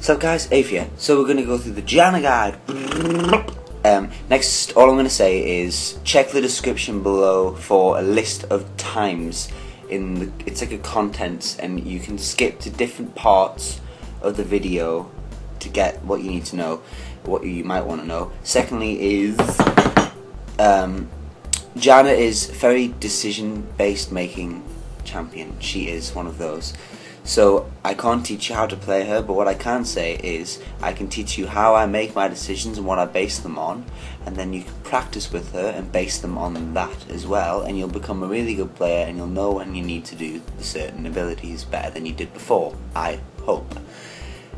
So guys, Aveun. So we're going to go through the Janna guide. Next, all I'm going to say is check the description below for a list of times. It's like a contents, and you can skip to different parts of the video to get what you need to know, what you might want to know. Secondly is Janna is very decision-based making champion. She is one of those. So I can't teach you how to play her, but what I can say is I can teach you how I make my decisions and what I base them on, and then you can practice with her and base them on that as well, and you'll become a really good player, and you'll know when you need to do certain abilities better than you did before, I hope.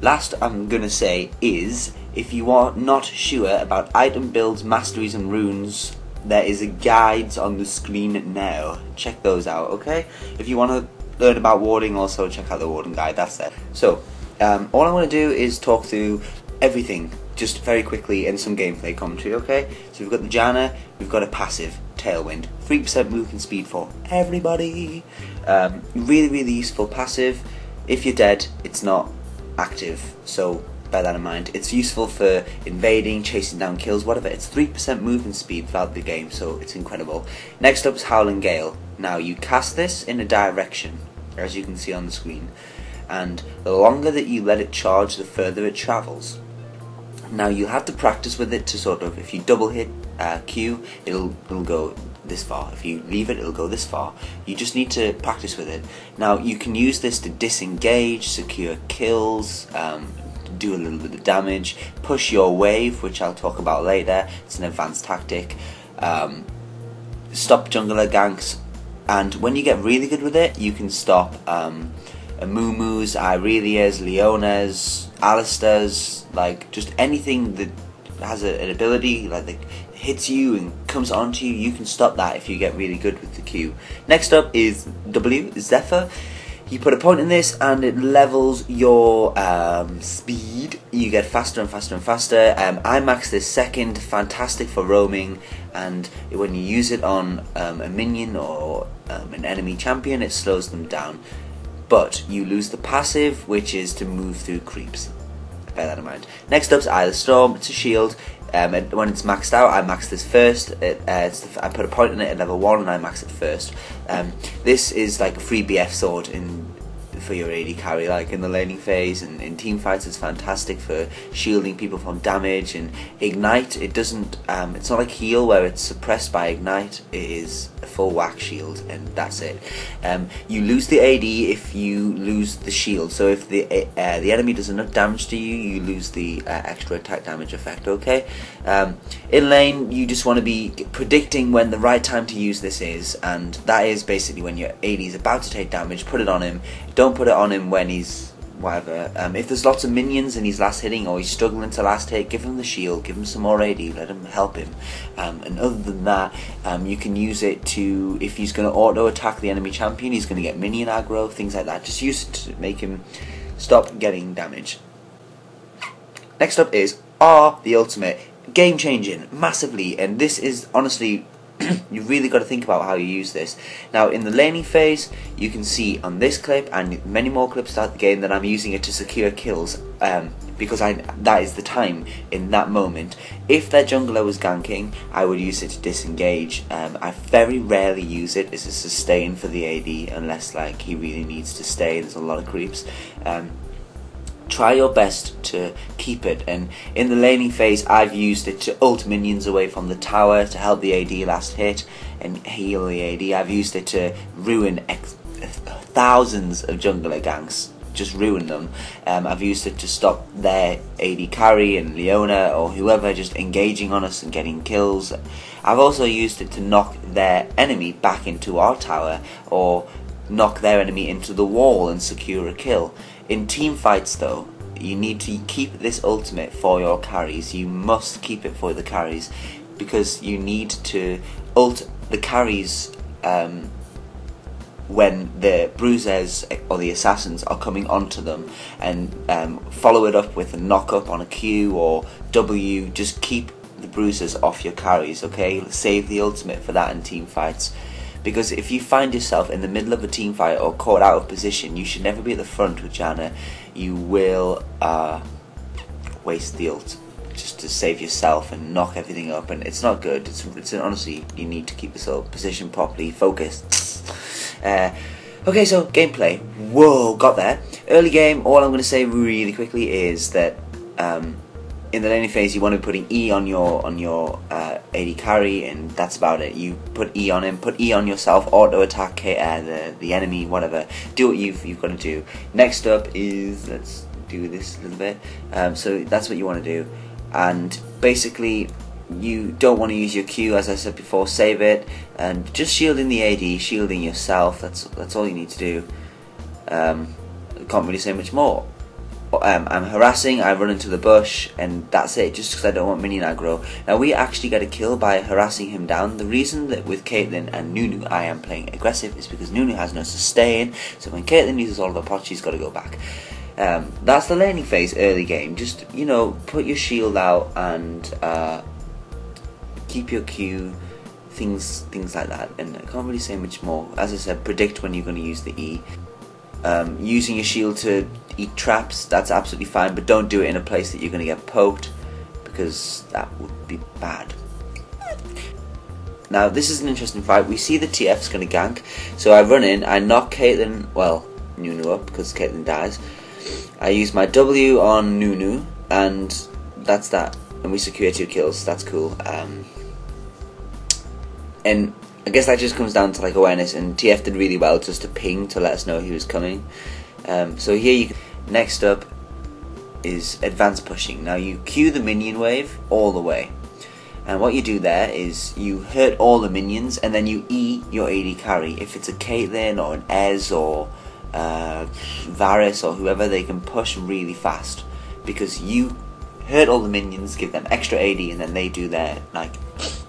Last I'm going to say is, if you are not sure about item builds, masteries and runes, there is a guides on the screen now. Check those out, okay? If you want to learn about warding, also check out the warding guide, that's it. So, all I want to do is talk through everything, just very quickly, and some gameplay commentary, okay? So we've got the Janna, we've got a passive, Tailwind, 3% movement speed for everybody. Really useful passive. If you're dead, it's not active, so bear that in mind. It's useful for invading, chasing down kills, whatever. It's 3% movement speed throughout the game, so it's incredible. Next up is Howling Gale. Now you cast this in a direction, as you can see on the screen, and the longer that you let it charge, the further it travels. Now you have to practice with it to sort of, if you double hit Q, it'll go this far. If you leave it, it'll go this far. You just need to practice with it. Now you can use this to disengage, secure kills, do a little bit of damage, push your wave, which I'll talk about later. It's an advanced tactic. Stop jungler ganks, and when you get really good with it, you can stop Amumu's, Irelia's, Leona's, Alistair's, like just anything that has an ability like that hits you and comes onto you. You can stop that if you get really good with the Q. Next up is Zephyr. You put a point in this and it levels your speed. You get faster and faster and faster. I maxed this second, fantastic for roaming, and when you use it on a minion or an enemy champion, it slows them down. But you lose the passive, which is to move through creeps. Bear that in mind. Next up is Eye of the Storm. It's a shield. When it's maxed out, I maxed this first. I put a point in it at level 1 and I maxed it first. This is like a free BF sword for your AD carry, like in the laning phase, and in team fights it's fantastic for shielding people from damage. And ignite, it doesn't, it's not like heal where it's suppressed by ignite. It is a full whack shield, and that's it. You lose the AD if you lose the shield, so if the enemy does enough damage to you, you lose the extra attack damage effect, okay? In lane, you just want to be predicting when the right time to use this is, and that is basically when your AD is about to take damage. Put it on him. Don't put it on him when he's whatever. If there's lots of minions and he's last hitting or he's struggling to last hit, give him the shield, give him some more AD, let him help him. And other than that, you can use it to, if he's going to auto attack the enemy champion, he's going to get minion aggro, things like that. Just use it to make him stop getting damage. Next up is the ultimate. Game changing massively, and this is honestly you've really got to think about how you use this. Now in the laning phase, you can see on this clip and many more clips throughout the game that I'm using it to secure kills, because that is the time in that moment. If their jungler was ganking, I would use it to disengage. I very rarely use it as a sustain for the AD unless like he really needs to stay. There's a lot of creeps. Try your best to keep it, and in the laning phase I've used it to ult minions away from the tower to help the AD last hit and heal the AD. I've used it to ruin thousands of jungler ganks, just ruin them. I've used it to stop their AD carry and Leona or whoever just engaging on us and getting kills. I've also used it to knock their enemy back into our tower or knock their enemy into the wall and secure a kill. In team fights though, you need to keep this ultimate for your carries. You must keep it for the carries, because you need to ult the carries when the bruisers or the assassins are coming onto them, and follow it up with a knock up on a Q or W. Just keep the bruisers off your carries, okay? Save the ultimate for that in team fights. Because if you find yourself in the middle of a team fight or caught out of position, you should never be at the front with Janna. you will waste the ult just to save yourself and knock everything up, and it's not good. It's honestly, you need to keep yourself positioned properly, focused. Okay, so gameplay. Whoa, got there. Early game, all I'm going to say really quickly is that in the laning phase you want to be putting E on your AD carry, and that's about it. You put E on him, put E on yourself, auto attack the enemy, whatever. Do what you've got to do. Next up is, let's do this a little bit. So that's what you want to do, and basically you don't want to use your Q, as I said before. Save it and just shielding the AD, shielding yourself. That's all you need to do. Can't really say much more. I'm harassing, I run into the bush, and that's it, just because I don't want minion aggro. Now we actually get a kill by harassing him down. The reason that with Caitlyn and Nunu I am playing aggressive is because Nunu has no sustain, so when Caitlyn uses all of her pots, she's got to go back. That's the laning phase, early game. Just, you know, put your shield out and keep your Q, things like that, and I can't really say much more. As I said, predict when you're going to use the E. Using your shield to eat traps, that's absolutely fine, but don't do it in a place that you're going to get poked, because that would be bad. Now this is an interesting fight. We see the TF's going to gank, so I run in, I knock Caitlyn, well, Nunu up, because Caitlyn dies. I use my W on Nunu, and that's that, and we secure 2 kills. That's cool. And I guess that just comes down to like awareness, and TF did really well just to ping to let us know he was coming. So here you can, next up is advanced pushing. Now you Q the minion wave all the way, and what you do there is you hurt all the minions, and then you E your AD carry. If it's a Caitlyn or an Ez or Varus or whoever, they can push really fast because you hurt all the minions, give them extra AD, and then they do their like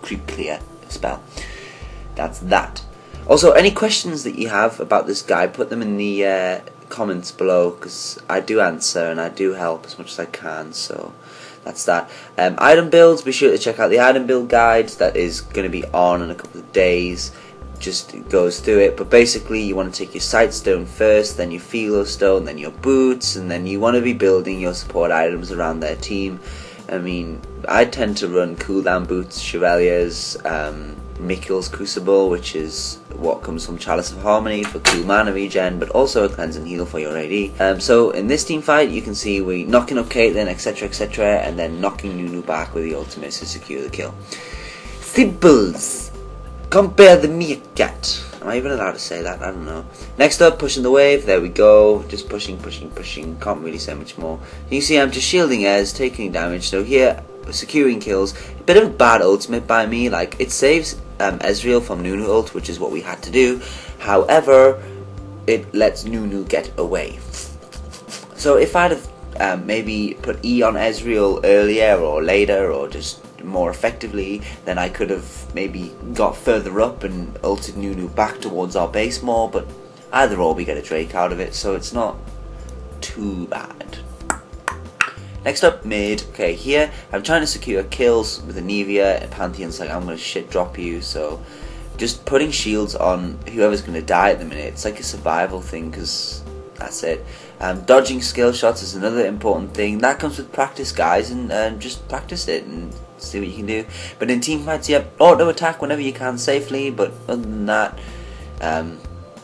creep clear spell. That's that. Also, any questions that you have about this guy, put them in the comments below, because I do answer and I do help as much as I can. So that's that. Item builds, be sure to check out the item build guide that is going to be on in a couple of days. Just goes through it, but basically you want to take your sightstone first, then your philo stone, then your boots, and then you want to be building your support items around their team. I mean, I tend to run cooldown boots, Chevaliers, Mikkel's Crucible, which is what comes from Chalice of Harmony for cool mana regen, but also a cleanse and heal for your AD. So in this team fight, you can see we knocking up Caitlyn, etc, etc, and then knocking Nunu back with the ultimate to secure the kill. Sibbles! Compare the meerkat. Am I even allowed to say that? I don't know. Next up, pushing the wave. There we go. Just pushing, pushing, pushing. Can't really say much more. You see I'm just shielding Ez, taking damage. So here, securing kills. A bit of a bad ultimate by me. Like, it saves Ezreal from Nunu ult, which is what we had to do. However, it lets Nunu get away. So if I'd have maybe put E on Ezreal earlier or later, or just more effectively, then I could have maybe got further up and ulted Nunu back towards our base more, but either or we get a Drake out of it, so it's not too bad. Next up, mid. Okay, here I'm trying to secure kills with Anivia, and Pantheon's like, I'm going to shit drop you, so just putting shields on whoever's going to die at the minute. It's like a survival thing, because that's it. Dodging skill shots is another important thing. That comes with practice, guys, and just practice it and see what you can do. But in team fights, yep, auto attack whenever you can safely, but other than that,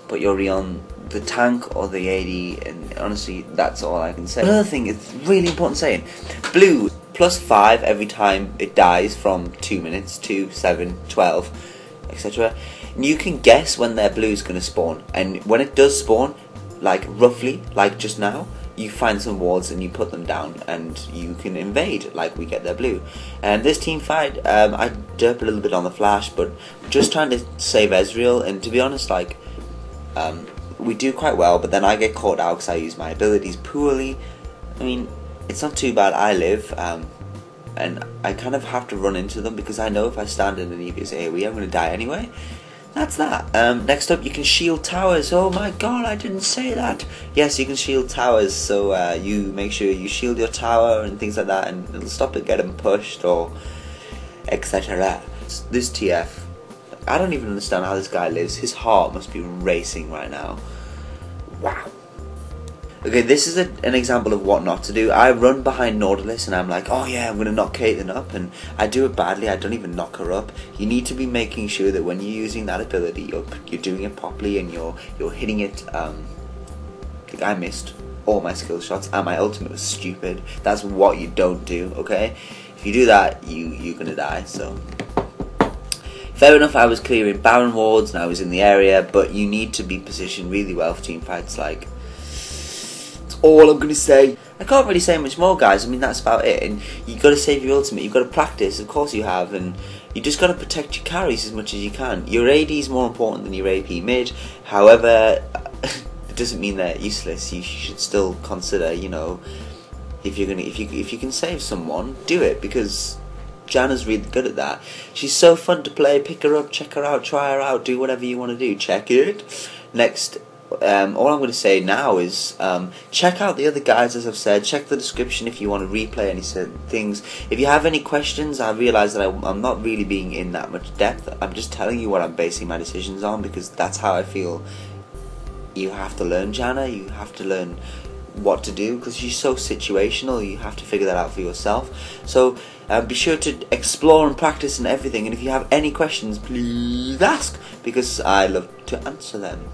put your E on the tank or the AD, and honestly, that's all I can say. Another thing, it's really important saying, blue +5 every time it dies from 2 minutes, 2, 7, 12, etc. And you can guess when their blue is going to spawn, and when it does spawn, like roughly, like just now, you find some wards and you put them down and you can invade, like we get their blue. And this team fight, I derp a little bit on the flash, but just trying to save Ezreal, and to be honest, like, we do quite well, but then I get caught out because I use my abilities poorly. I mean, it's not too bad, I live, and I kind of have to run into them because I know if I stand in Anivia's AoE, I'm going to die anyway. That's that. Next up, you can shield towers. Oh my god, I didn't say that. Yes, you can shield towers, so you make sure you shield your tower and things like that, and it'll stop it getting pushed or etc. This TF, I don't even understand how this guy lives. His heart must be racing right now. Wow. Okay, this is an example of what not to do. I run behind Nautilus and I'm like, oh yeah, I'm going to knock Caitlyn up, and I do it badly. I don't even knock her up. You need to be making sure that when you're using that ability, you're doing it properly and you're hitting it. Like I missed all my skill shots and my ultimate was stupid. That's what you don't do, okay? If you do that, you're going to die, so... Fair enough, I was clearing Baron wards and I was in the area, but you need to be positioned really well for team fights, like... all I'm going to say. I can't really say much more, guys. I mean, that's about it. And you've got to save your ultimate. You've got to practice. Of course you have. And you just got to protect your carries as much as you can. Your AD is more important than your AP mid. However, it doesn't mean they're useless. You should still consider, you know, if you can save someone, do it, because Janna's really good at that. She's so fun to play. Pick her up, check her out, try her out, do whatever you want to do. Check it. Next. All I'm going to say now is check out the other guides, as I've said. Check the description if you want to replay any certain things. If you have any questions, I realise that I'm not really being in that much depth. I'm just telling you what I'm basing my decisions on, because that's how I feel. You have to learn Janna. You have to learn what to do, because she's so situational. You have to figure that out for yourself. So be sure to explore and practice and everything. And if you have any questions, please ask, because I love to answer them.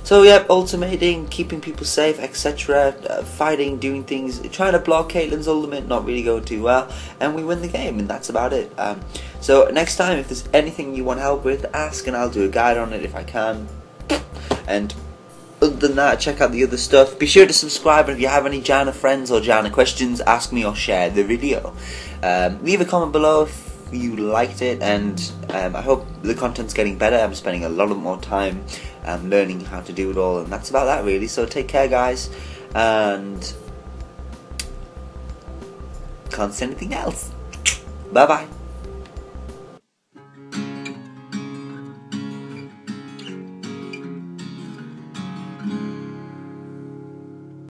So yeah, ultimating, keeping people safe, etc., fighting, doing things, trying to block Caitlyn's ultimate, not really going too well, and we win the game, and that's about it. So next time, if there's anything you want help with, ask and I'll do a guide on it if I can. And other than that, check out the other stuff. Be sure to subscribe, and if you have any Janna friends or Janna questions, ask me or share the video. Leave a comment below if you liked it, and I hope the content's getting better. I'm spending a lot more time learning how to do it all, and that's about that really. So take care, guys, and can't say anything else. Bye bye.